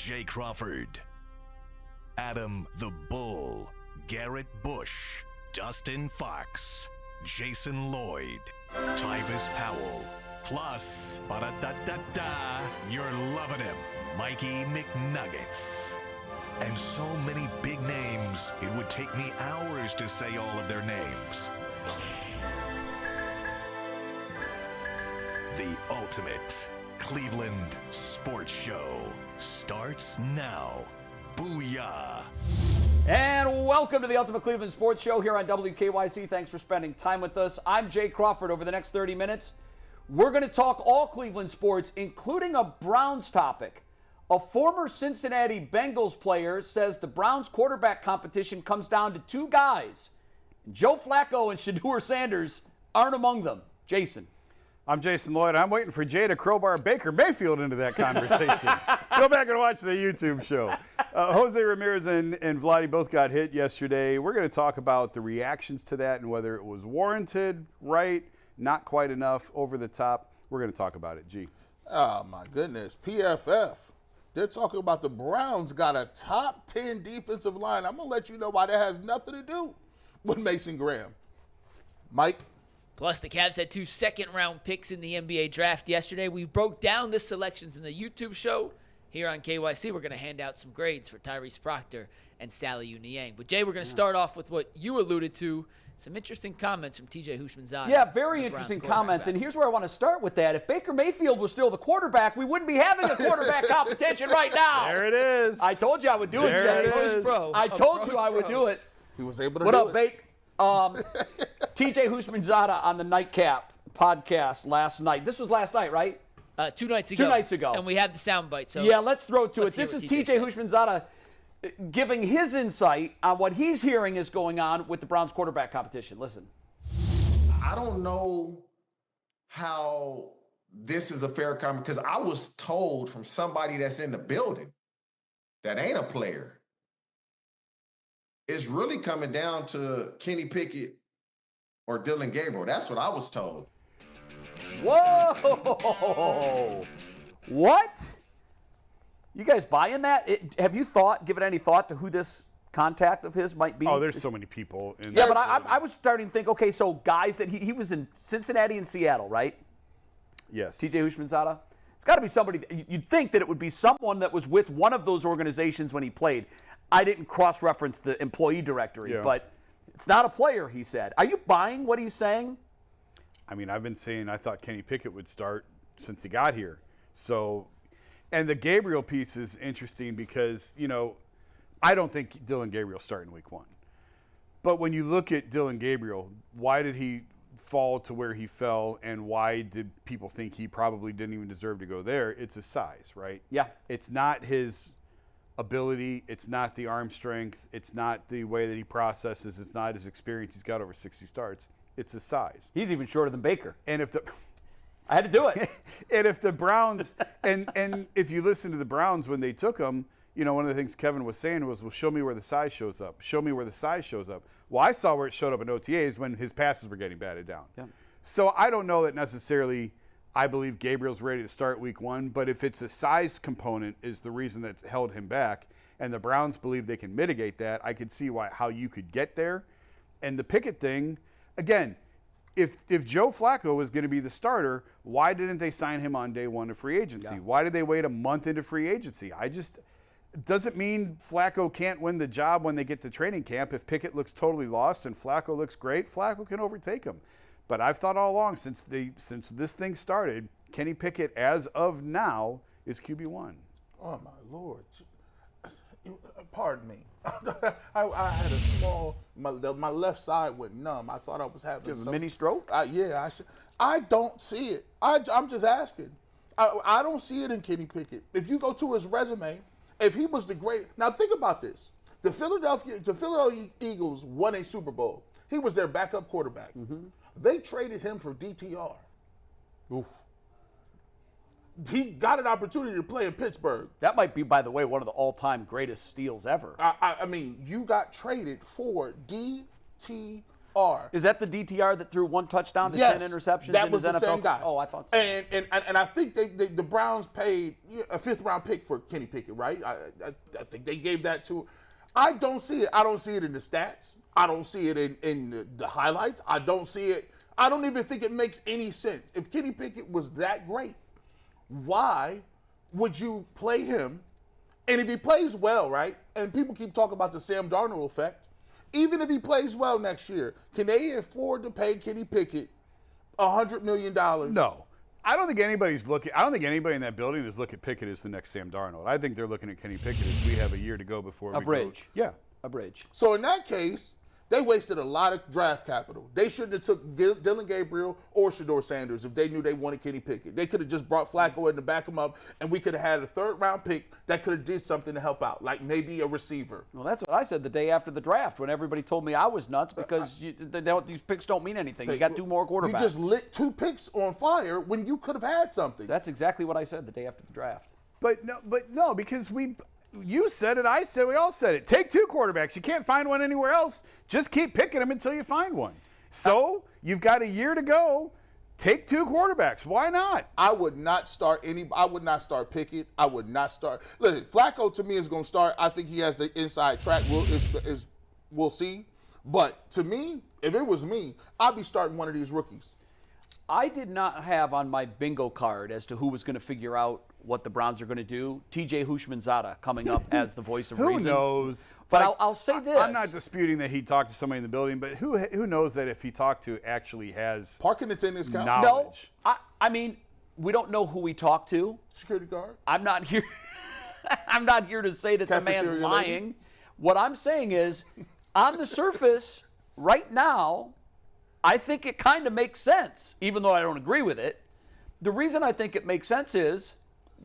TJ Crawford, Adam the Bull, Garrett Bush, Dustin Fox, Jason Lloyd, Tyvis Powell, plus, ba-da-da-da-da, you're loving him, Mikey McNuggets. And so many big names, it would take me hours to say all of their names. The ultimate Cleveland sports show starts now. Booyah! And welcome to the Ultimate Cleveland Sports Show here on WKYC. Thanks for spending time with us. I'm Jay Crawford. Over the next 30 minutes, we're going to talk all Cleveland sports, including a Browns topic. A former Cincinnati Bengals player says the Browns quarterback competition comes down to two guys. Joe Flacco and Shedeur Sanders aren't among them. Jason. I'm Jason Lloyd. I'm waiting for Jay to crowbar Baker Mayfield into that conversation. Go back and watch the YouTube show. Jose Ramirez and Vladdy both got hit yesterday. We're going to talk about the reactions to that and whether it was warranted, right, not quite enough, over the top. We're going to talk about it. G. Oh, my goodness. PFF. They're talking about the Browns got a top 10 defensive line. I'm going to let you know why that has nothing to do with Mason Graham. Mike? Plus, the Cavs had 2 second-round picks in the NBA draft yesterday. We broke down the selections in the YouTube show. Here on KYC, we're going to hand out some grades for Tyrese Proctor and Saliou Niang. But, Jay, we're going to start off with what you alluded to, some interesting comments from TJ Houshmandzadeh. Yeah, very interesting comments. And here's where I want to start with that. If Baker Mayfield was still the quarterback, we wouldn't be having a quarterback competition right now. There it is. I told you I would do it, Jay. I told you I would do it. He was able to do it. What up, Bake? TJ Houshmandzadeh on the Nightcap podcast last night. This was last night, right? 2 nights ago. 2 nights ago. And we have the soundbite. So yeah, let's throw to it. This is TJ TJ Houshmandzadeh giving his insight on what he's hearing is going on with the Browns quarterback competition. Listen. I don't know how this is a fair comment because I was told from somebody that's in the building that ain't a player. It's really coming down to Kenny Pickett or Dillon Gabriel. That's what I was told. Whoa! What? You guys buying that? Have you given any thought to who this contact of his might be? Oh, there's so many people. Yeah, but I was starting to think, okay, so guys that he was in Cincinnati and Seattle, right? Yes. TJ Houshmandzadeh? It's got to be somebody. You'd think that it would be someone that was with one of those organizations when he played. I didn't cross-reference the employee directory, but it's not a player, he said. Are you buying what he's saying? I mean, I've been saying I thought Kenny Pickett would start since he got here. So, and the Gabriel piece is interesting because, I don't think Dillon Gabriel start in week 1. But when you look at Dillon Gabriel, why did he fall to where he fell, and why did people think he probably didn't even deserve to go there? It's his size, right? Yeah. It's not his ability. It's not the arm strength. It's not the way that he processes. It's not his experience. He's got over 60 starts. It's his size. He's even shorter than Baker. And if I had to do it. And if the Browns, and if you listen to the Browns when they took him, one of the things Kevin was saying was, well, show me where the size shows up. Show me where the size shows up. Well, I saw where it showed up in OTAs when his passes were getting batted down. Yeah. So I don't know that necessarily I believe Gabriel's ready to start week 1, but if it's a size component is the reason that's held him back, and the Browns believe they can mitigate that, I could see how you could get there. And the Pickett thing, again, if Joe Flacco was going to be the starter, why didn't they sign him on day 1 of free agency? Yeah. Why did they wait a month into free agency? Doesn't mean Flacco can't win the job when they get to training camp. If Pickett looks totally lost and Flacco looks great, Flacco can overtake him. But I've thought all along since this thing started, Kenny Pickett, as of now, is QB1. Oh, my Lord. Pardon me. I had a small, my left side went numb. I thought I was having a mini stroke? I don't see it. I'm just asking. I don't see it in Kenny Pickett. If you go to his resume, if he was the great, now think about this. The Philadelphia Eagles won a Super Bowl. He was their backup quarterback. Mm-hmm. They traded him for DTR. Oof. He got an opportunity to play in Pittsburgh. That might be, by the way, one of the all-time greatest steals ever. I mean, you got traded for DTR. Is that the DTR that threw 1 touchdown to Yes, 10 interceptions? that in was his the NFL? same guy. Oh, I thought so. And I think the Browns paid a 5th-round pick for Kenny Pickett, right? I think they gave that to. I don't see it. I don't see it in the stats. I don't see it in the highlights. I don't see it. I don't even think it makes any sense. If Kenny Pickett was that great, why would you play him? And if he plays well, right? And people keep talking about the Sam Darnold effect. Even if he plays well next year, can they afford to pay Kenny Pickett $100 million? No. I don't think anybody in that building is looking at Pickett as the next Sam Darnold. I think they're looking at Kenny Pickett as we have a year to go before we bridge. go. Yeah. A bridge. So in that case, they wasted a lot of draft capital. They shouldn't have took Dylan Gabriel or Shedeur Sanders if they knew they wanted Kenny Pickett. They could have just brought Flacco in to back him up, and we could have had a 3rd-round pick that could have did something to help out, like maybe a receiver. Well, that's what I said the day after the draft when everybody told me I was nuts because these picks don't mean anything. You got 2 more quarterbacks. You just lit 2 picks on fire when you could have had something. That's exactly what I said the day after the draft. But no, because you said it, I said, we all said it. Take 2 quarterbacks. You can't find one anywhere else. Just keep picking them until you find one. So you've got a year to go. Take 2 quarterbacks. Why not? I would not start I would not start Pickett. I would not start. Listen, Flacco to me is going to start. I think he has the inside track. We'll see. But to me, if it was me, I'd be starting one of these rookies. I did not have on my bingo card as to who was going to figure out what the Browns are going to do. TJ Houshmandzadeh coming up as the voice of Who reason. knows? But I'll say this. I'm not disputing that he talked to somebody in the building, but who knows that if he talked to actually has Parking attendants count. knowledge? No, I mean, we don't know who we talked to. Security guard. I'm not here. I'm not here to say that the man's Cafeteria lying. lady. What I'm saying is, on the surface, right now, I think it kind of makes sense, even though I don't agree with it. The reason I think it makes sense is,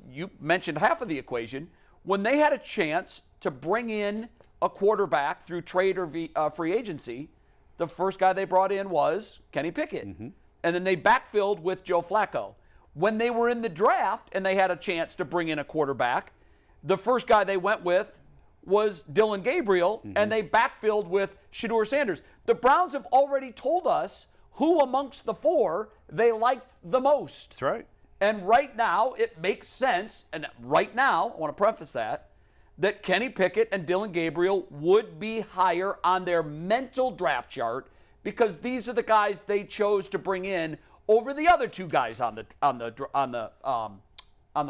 you mentioned half of the equation, when they had a chance to bring in a quarterback through trade or free agency, the first guy they brought in was Kenny Pickett. Mm-hmm. And then they backfilled with Joe Flacco. When they were in the draft and they had a chance to bring in a quarterback, the first guy they went with was Dylan Gabriel, and they backfilled with Shedeur Sanders. The Browns have already told us who amongst the 4 they liked the most. That's right. And right now, it makes sense, and right now, I want to preface that Kenny Pickett and Dylan Gabriel would be higher on their mental draft chart because these are the guys they chose to bring in over the other 2 guys on the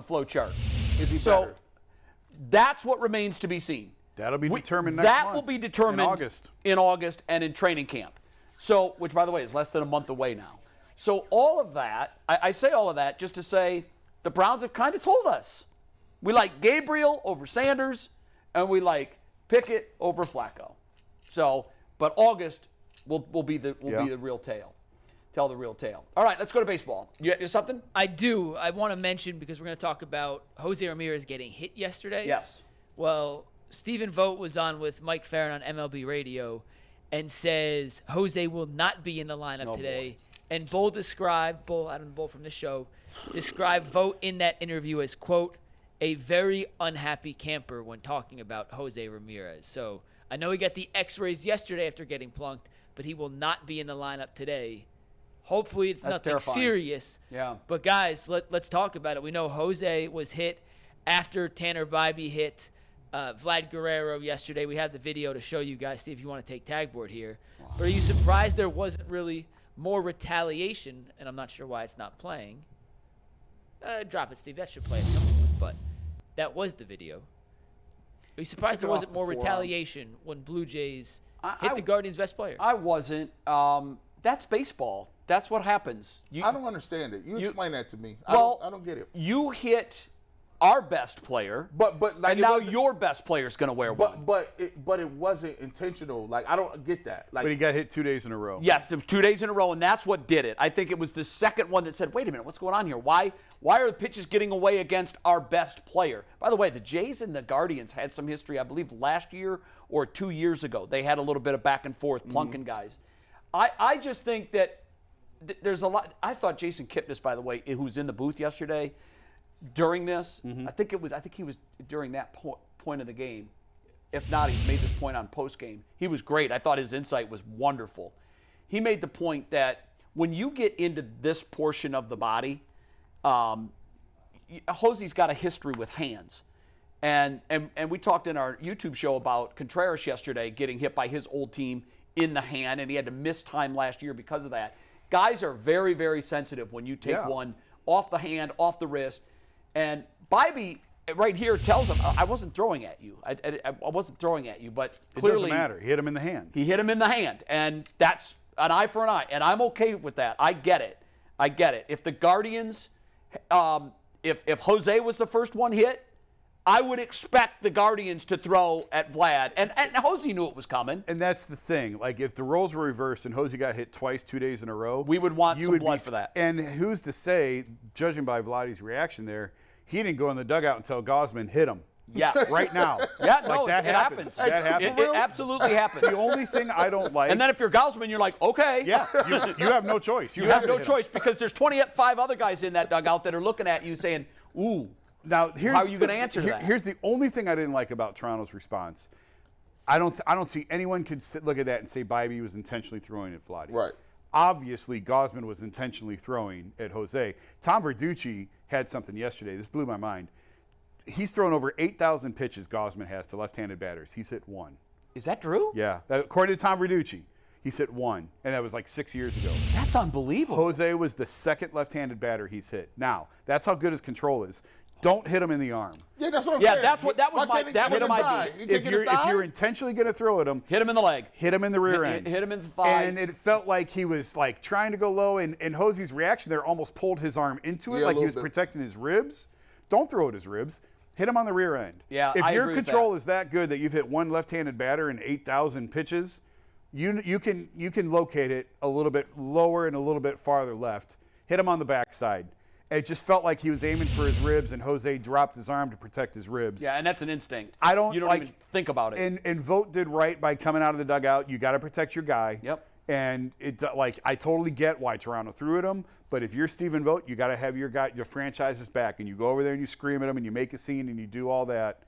flow chart. Is he better? That's what remains to be seen. That'll be determined next month. That will be determined in August and in training camp. So, which, by the way, is less than a month away now. So all of that, I say all of that just to say the Browns have kind of told us. We like Gabriel over Sanders, and we like Pickett over Flacco. So, but August will be the real tale. Tell the real tale. All right, let's go to baseball. You got something? I do. I want to mention, because we're going to talk about Jose Ramirez getting hit yesterday. Yes. Well, Stephen Vogt was on with Mike Farron on MLB Radio and says Jose will not be in the lineup today. Boy. And Bull from the show, described Vogt in that interview as, quote, a very unhappy camper when talking about Jose Ramirez. So I know he got the x-rays yesterday after getting plunked, but he will not be in the lineup today. Hopefully it's nothing terrifying. serious. Yeah. But, guys, let's talk about it. We know Jose was hit after Tanner Bibee hit Vlad Guerrero yesterday. We have the video to show you guys, see if you want to take tag board here. Wow. But are you surprised there wasn't really more retaliation? And I'm not sure why it's not playing. Drop it, Steve. That should play at some point. But that was the video. Are you surprised there wasn't more retaliation when Blue Jays hit the Guardians' best player? I wasn't. That's baseball. That's what happens. I don't understand it. You explain that to me. I don't get it. You hit our best player, but like, and now your best player is going to wear one. But it wasn't intentional. Like, I don't get that. Like, but he got hit 2 days in a row. Yes, it was 2 days in a row, and that's what did it. I think it was the second one that said, wait a minute, what's going on here? Why are the pitches getting away against our best player? By the way, the Jays and the Guardians had some history, I believe, last year or 2 years ago. They had a little bit of back and forth, plunking guys. I just think that there's a lot. I thought Jason Kipnis, by the way, who was in the booth yesterday during this, I think he was during that point of the game. If not, he's made this point on post game. He was great. I thought his insight was wonderful. he made the point that when you get into this portion of the body, Josie's got a history with hands. And we talked in our YouTube show about Contreras yesterday getting hit by his old team in the hand, and he had to miss time last year because of that. Guys are very, very sensitive when you take one off the hand, off the wrist. And Bibee right here tells him, I wasn't throwing at you. I wasn't throwing at you, but clearly. It doesn't matter. He hit him in the hand. He hit him in the hand, and that's an eye for an eye, and I'm okay with that. I get it. If the Guardians, if Jose was the first one hit, I would expect the Guardians to throw at Vlad. And Jose knew it was coming. And that's the thing. Like, if the roles were reversed and Jose got hit twice 2 days in a row, we would want some blood for that. And who's to say, judging by Vladdy's reaction there, he didn't go in the dugout until Gausman hit him. Yeah. Right now. Yeah, like, no, that it happens. That happens. It absolutely happens. The only thing I don't like. And then if you're Gausman, you're like, okay. Yeah, you have no choice. You have no choice because there's 25 other guys in that dugout that are looking at you saying, ooh. Now, how are you going to answer that? Here's the only thing I didn't like about Toronto's response. I don't see anyone could look at that and say Bibee was intentionally throwing at Vladdy. Right. Obviously, Gausman was intentionally throwing at Jose. Tom Verducci had something yesterday. This blew my mind. He's thrown over 8,000 pitches, Gausman has, to left-handed batters. He's hit one. Is that true? Yeah. According to Tom Verducci, he's hit one, and that was like 6 years ago. That's unbelievable. Jose was the second left-handed batter he's hit. Now, that's how good his control is. Don't hit him in the arm. Yeah, that's what I'm saying. That was my beat. If you're intentionally going to throw at him, hit him in the leg. Hit him in the rear end. Hit him in the thigh. And it felt like he was like trying to go low, and Jose's reaction there almost pulled his arm into it, like he was protecting his ribs. Don't throw at his ribs. Hit him on the rear end. Yeah, if I your agree with control that. is that good that you've hit one left-handed batter in 8,000 pitches, you can locate it a little bit lower and a little bit farther left. Hit him on the backside. It just felt like he was aiming for his ribs, and Jose dropped his arm to protect his ribs. Yeah, and that's an instinct. You don't even think about it. And Vogt did right by coming out of the dugout. You got to protect your guy. Yep. And I totally get why Toronto threw at him, but if you're Steven Vogt, you got to have your franchise's back, and you go over there and you scream at him and you make a scene and you do all that.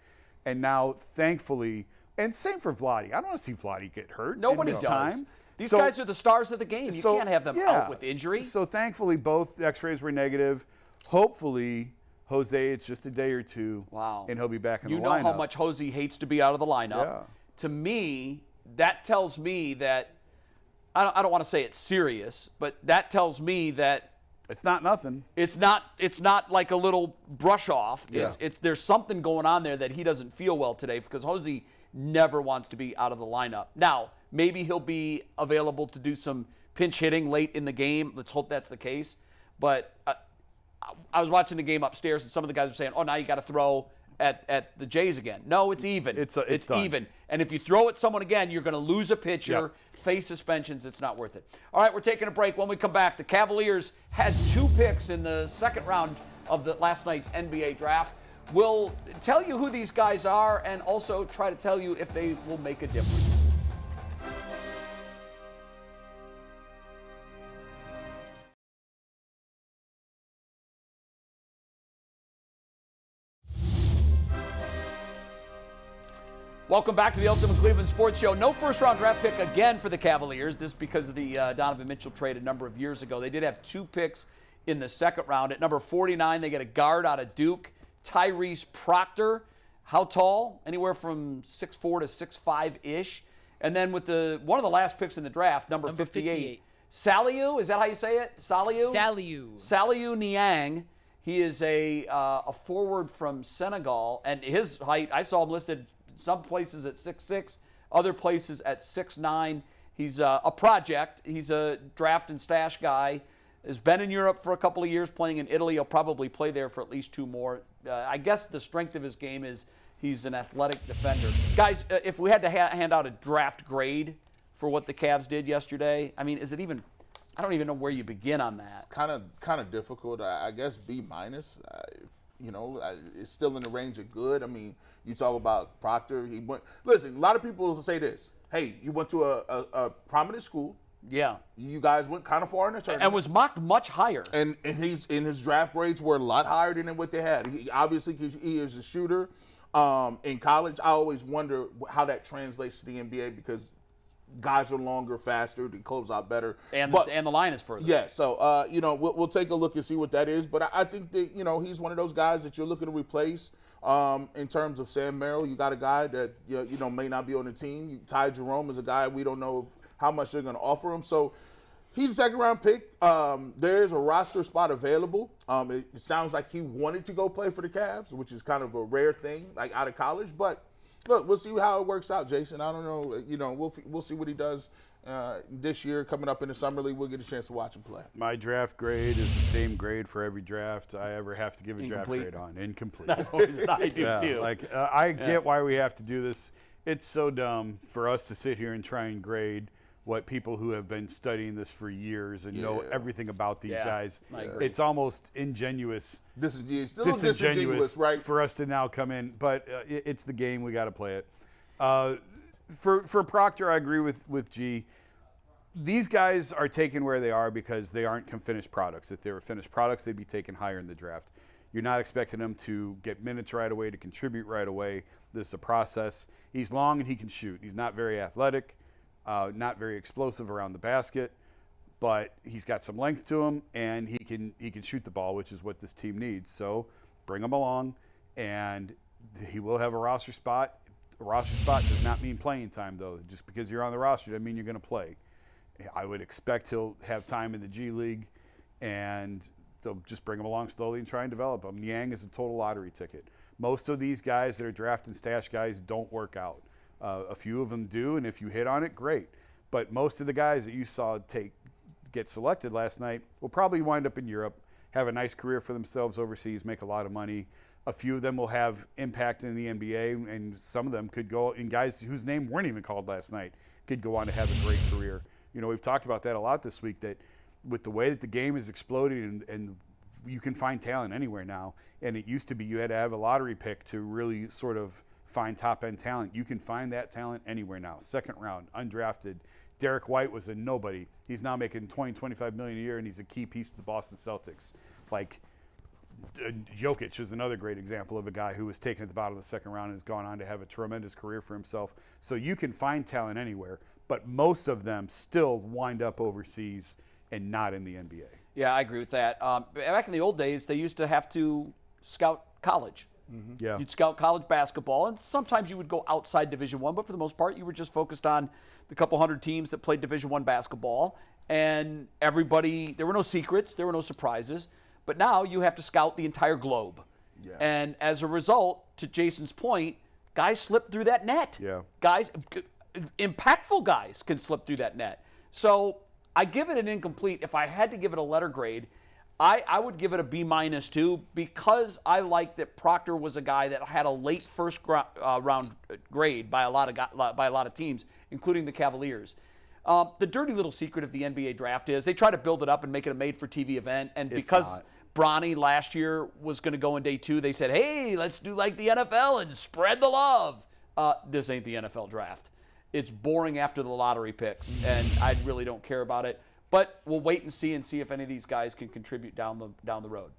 And now, thankfully, and same for Vladdy. I don't want to see Vladdy get hurt. Nobody does. Time. These guys are the stars of the game. You can't have them out with injury. So thankfully, both X-rays were negative. Hopefully, Jose, it's just a day or two. Wow. And he'll be back in the lineup. You know how much Jose hates to be out of the lineup. Yeah. To me, that tells me that I don't want to say it's serious, but that tells me that it's not nothing. It's not like a little brush off. Yeah. There's something going on there that he doesn't feel well today because Jose never wants to be out of the lineup. Now, maybe he'll be available to do some pinch hitting late in the game. Let's hope that's the case. But I was watching the game upstairs, and some of the guys were saying, "Oh, now you got to throw at the Jays again." No, it's even. It's even. And if you throw at someone again, you're going to lose a pitcher. Yep. Face suspensions, it's not worth it. All right, we're taking a break. When we come back, the Cavaliers had 2 picks in the second round of the last night's NBA draft. We'll tell you who these guys are and also try to tell you if they will make a difference. Welcome back to the Ultimate Cleveland Sports Show. No first-round draft pick again for the Cavaliers. This because of the Donovan Mitchell trade a number of years ago. They did have 2 picks in the second round. At number 49, they get a guard out of Duke, Tyrese Proctor. How tall? Anywhere from 6'4" to 6'5"-ish. And then with one of the last picks in the draft, number 58. Saliou, is that how you say it? Saliou? Saliou Niang. He is a forward from Senegal, and his height, I saw him listed some places at 6'6", other places at 6'9". He's a project. He's a draft and stash guy. Has been in Europe for a couple of years, playing in Italy. He'll probably play there for at least 2 more. I guess the strength of his game is he's an athletic defender. Guys, if we had to hand out a draft grade for what the Cavs did yesterday, I mean, is it even? I don't even know where you begin on that. It's kind of difficult. I guess B-. It's still in the range of good. I mean, you talk about Proctor. Listen, a lot of people will say this. Hey, you went to a prominent school. Yeah. You guys went kind of far in the tournament. And was mocked much higher. And his draft grades were a lot higher than what they had. Obviously, he is a shooter. In college, I always wonder how that translates to the NBA because guys are longer, faster, they close out better. And the line is further. Yeah, so, we'll take a look and see what that is. But I think that, he's one of those guys that you're looking to replace. In terms of Sam Merrill, you got a guy that, may not be on the team. Ty Jerome is a guy we don't know how much they're going to offer him. So he's a second-round pick. There's a roster spot available. It sounds like he wanted to go play for the Cavs, which is kind of a rare thing, like out of college. But, look, we'll see how it works out, Jason. I don't know. We'll see what he does this year. Coming up in the summer league, we'll get a chance to watch him play. My draft grade is the same grade for every draft I ever have to give a draft grade on. Incomplete. I do too. I get why we have to do this. It's so dumb for us to sit here and try and grade what people who have been studying this for years and know everything about these guys. It's almost ingenuous. Disingenuous, right? For us to now come in, but it's the game. We got to play it. For Proctor, I agree with G. These guys are taken where they are because they aren't finished products. If they were finished products, they'd be taken higher in the draft. You're not expecting them to get minutes right away, to contribute right away. This is a process. He's long and he can shoot. He's not very athletic, not very explosive around the basket, but he's got some length to him and he can shoot the ball, which is what this team needs. So bring him along, and he will have a roster spot. A roster spot does not mean playing time, though. Just because you're on the roster doesn't mean you're going to play. I would expect he'll have time in the G League, and they'll just bring him along slowly and try and develop him. Niang is a total lottery ticket. Most of these guys that are draft and stash guys don't work out. A few of them do, and if you hit on it, great. But most of the guys that you saw get selected last night will probably wind up in Europe, have a nice career for themselves overseas, make a lot of money. A few of them will have impact in the NBA, and some of them could go, and guys whose name weren't even called last night could go on to have a great career. We've talked about that a lot this week, that with the way that the game is exploding and you can find talent anywhere now, and it used to be you had to have a lottery pick to really sort of find top-end talent. You can find that talent anywhere now. Second round, undrafted. Derek White was a nobody. He's now making $20-25 million a year, and he's a key piece of the Boston Celtics. Jokic is another great example of a guy who was taken at the bottom of the second round and has gone on to have a tremendous career for himself. So you can find talent anywhere, but most of them still wind up overseas and not in the NBA. Yeah, I agree with that. Back in the old days, they used to have to scout college. Mm-hmm. Yeah. You'd scout college basketball, and sometimes you would go outside Division I, but for the most part, you were just focused on the couple hundred teams that played Division I basketball, and everybody, there were no secrets, there were no surprises. But now you have to scout the entire globe. Yeah. And as a result, to Jason's point, guys slip through that net. Yeah. Guys, impactful guys can slip through that net. So I give it an incomplete. If I had to give it a letter grade, I would give it a B- too, because I like that Proctor was a guy that had a late first round grade by a lot of teams, including the Cavaliers. The dirty little secret of the NBA draft is they try to build it up and make it a made-for-TV event, and because Bronny last year was going to go in day 2, they said, hey, let's do like the NFL and spread the love. This ain't the NFL draft. It's boring after the lottery picks, and I really don't care about it. But we'll wait and see if any of these guys can contribute down the road.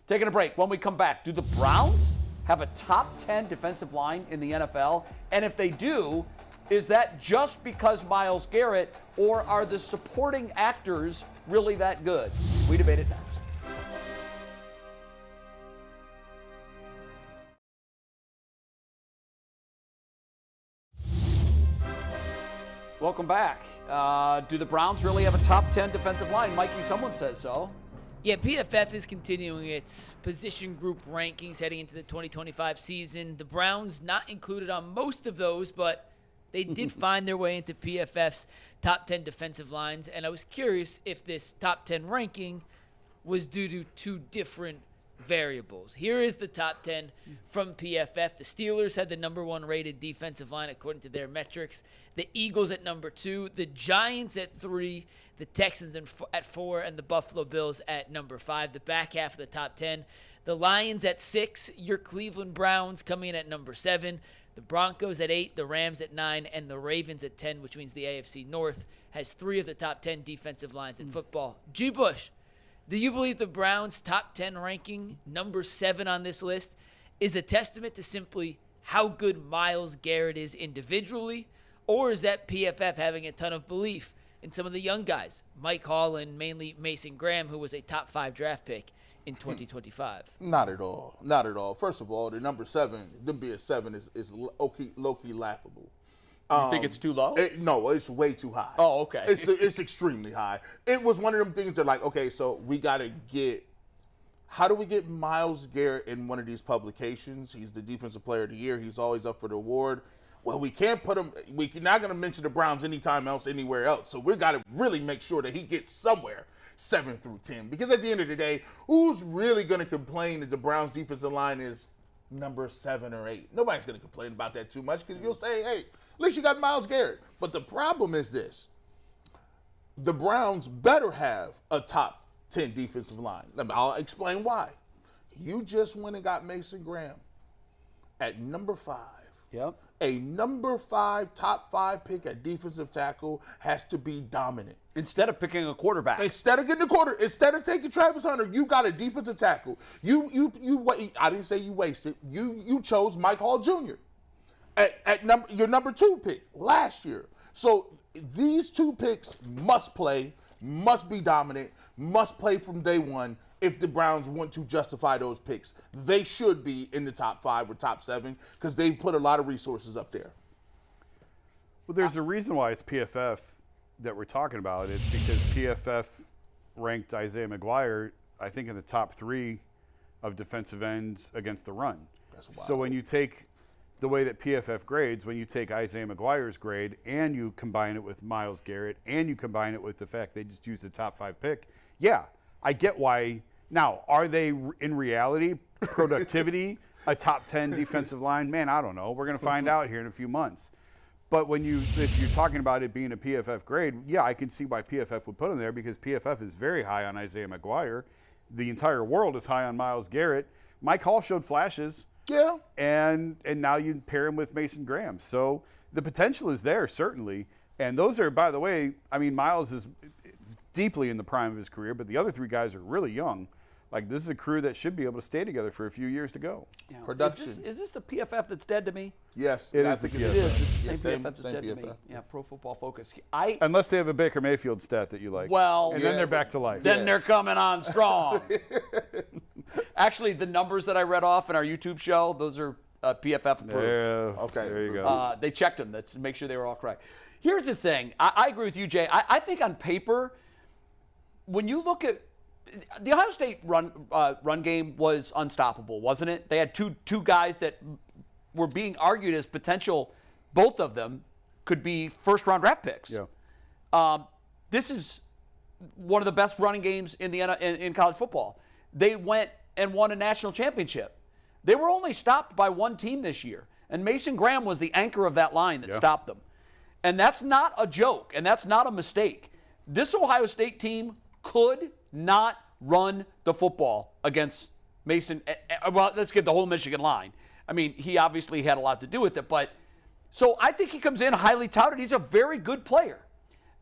Taking a break. When we come back, do the Browns have a top 10 defensive line in the NFL? And if they do, is that just because Myles Garrett, or are the supporting actors really that good? We debate it next. Welcome back. Do the Browns really have a top 10 defensive line? Mikey, someone says so. Yeah, PFF is continuing its position group rankings heading into the 2025 season. The Browns not included on most of those, but they did find their way into PFF's top 10 defensive lines. And I was curious if this top 10 ranking was due to two different variables. Here is the top 10 from PFF. The Steelers had the number 1 rated defensive line according to their metrics. The Eagles at number 2, the Giants at 3, the Texans at 4, and the Buffalo Bills at number 5. The back half of the top 10, the Lions at 6, your Cleveland Browns coming in at number 7, the Broncos at 8, the Rams at 9, and the Ravens at 10, which means the AFC North has 3 of the top 10 defensive lines in football. G. Bush, do you believe the Browns' top 10 ranking, number 7 on this list, is a testament to simply how good Myles Garrett is individually, Or is that PFF having a ton of belief in some of the young guys? Mike Hall and mainly Mason Graham, who was a top 5 draft pick in 2025. Not at all. Not at all. First of all, the number 7, them being 7 is low-key laughable. You think it's too low? No, it's way too high. Oh, okay. It's extremely high. It was one of them things that, like, okay, so we got to get – how do we get Myles Garrett in one of these publications? He's the Defensive Player of the Year. He's always up for the award. Well, we can't put him – we're not going to mention the Browns anytime else, anywhere else. So we got to really make sure that he gets somewhere 7 through 10. Because at the end of the day, who's really going to complain that the Browns' defensive line is number 7 or 8? Nobody's going to complain about that too much because you'll say, hey, at least you got Myles Garrett. But the problem is this. The Browns better have a top 10 defensive line. I'll explain why. You just went and got Mason Graham at number 5. Yep. A number 5, top 5 pick at defensive tackle has to be dominant. Instead of picking a quarterback. Instead of getting a quarter, instead of taking Travis Hunter, you got a defensive tackle. I didn't say you wasted. You chose Mike Hall Jr. at your number 2 pick last year. So these 2 picks must play, must be dominant, must play from day one. If the Browns want to justify those picks, they should be in the top 5 or top 7 because they put a lot of resources up there. Well, there's a reason why it's PFF that we're talking about. It's because PFF ranked Isaiah McGuire, I think, in the top 3 of defensive ends against the run. That's wild. So when you take the way that PFF grades, when you take Isaiah McGuire's grade and you combine it with Myles Garrett and you combine it with the fact they just used a top 5 pick, yeah, I get why. Now, are they in reality, productivity, a top 10 defensive line? Man, I don't know. We're going to find out here in a few months. But if you're talking about it being a PFF grade, yeah, I can see why PFF would put him there because PFF is very high on Isaiah McGuire. The entire world is high on Myles Garrett. Mike Hall showed flashes. Yeah. And now you pair him with Mason Graham. So the potential is there, certainly. And those are, by the way, I mean, Myles is deeply in the prime of his career, but the other 3 guys are really young. Like, this is a crew that should be able to stay together for a few years to go. Yeah. Production. Is this the PFF that's dead to me? Yes. It I is the think PFF. It is. The Yeah, same PFF that's dead to me. PFF. Yeah, Pro Football Focus. Unless they have a Baker Mayfield stat that you like. Well, and Yeah, then they're back to life. then Yeah. they're coming on strong. Actually, the numbers that I read off in our YouTube show, those are PFF approved. Yeah, Okay. there you go. They checked them to make sure they were all correct. Here's the thing. I agree with you, Jay. I think on paper, when you look at the Ohio State run game was unstoppable, wasn't it? They had two guys that were being argued as potential. Both of them could be first-round draft picks. Yeah. This is one of the best running games in college football. They went and won a national championship. They were only stopped by one team this year, and Mason Graham was the anchor of that line that stopped them. And that's not a joke, and that's not a mistake. This Ohio State team could not run the football against Mason. Well, let's give the whole Michigan line. I mean, he obviously had a lot to do with it, but so I think he comes in highly touted. He's a very good player.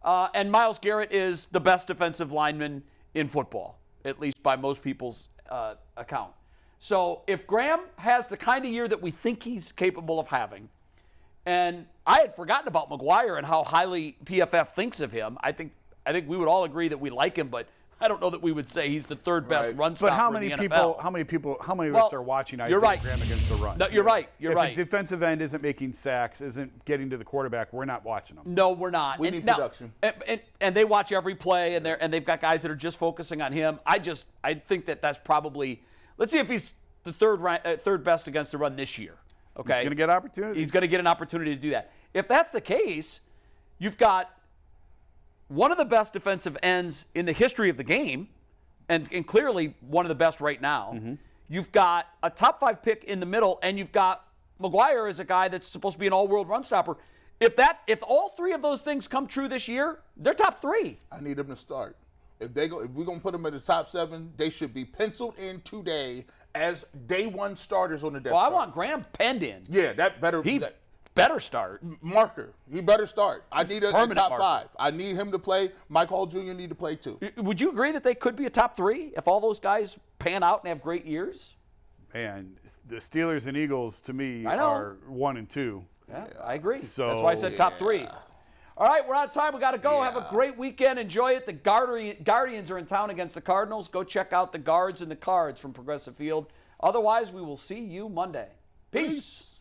And Myles Garrett is the best defensive lineman in football, at least by most people's account. So if Graham has the kind of year that we think he's capable of having, and I had forgotten about McGuire and how highly PFF thinks of him. I think we would all agree that we like him, but I don't know that we would say he's the third best run stopper But how in many the NFL. how many of us are watching Isaiah Graham against the run? No, you're right. You're right. If a defensive end isn't making sacks, isn't getting to the quarterback, we're not watching them. No, we're not. We need production. And they watch every play, and they've got guys that are just focusing on him. I think that's probably. Let's see if he's the third best against the run this year. Okay, He's going to get opportunities. He's going to get an opportunity to do that. If that's the case, you've got one of the best defensive ends in the history of the game, and clearly one of the best right now. Mm-hmm. You've got a top 5 pick in the middle, and you've got McGuire as a guy that's supposed to be an all-world run stopper. If all 3 of those things come true this year, they're top 3. I need them to start. If we're gonna put them in the top 7, they should be penciled in today as day 1 starters on the depth Well, I chart. want Graham penned in. Yeah, that better. He better start. Marker. He better start. I need a Permanent top marker. 5. I need him to play. Mike Hall Jr. need to play too. Would you agree that they could be a top 3 if all those guys pan out and have great years? Man, the Steelers and Eagles, to me, I know. are 1 and 2. Yeah, I agree. So, that's why I said top 3. All right, we're out of time. We got to go. Have a great weekend. Enjoy it. The Guardians are in town against the Cardinals. Go check out the Guards and the Cards from Progressive Field. Otherwise, we will see you Monday. Peace.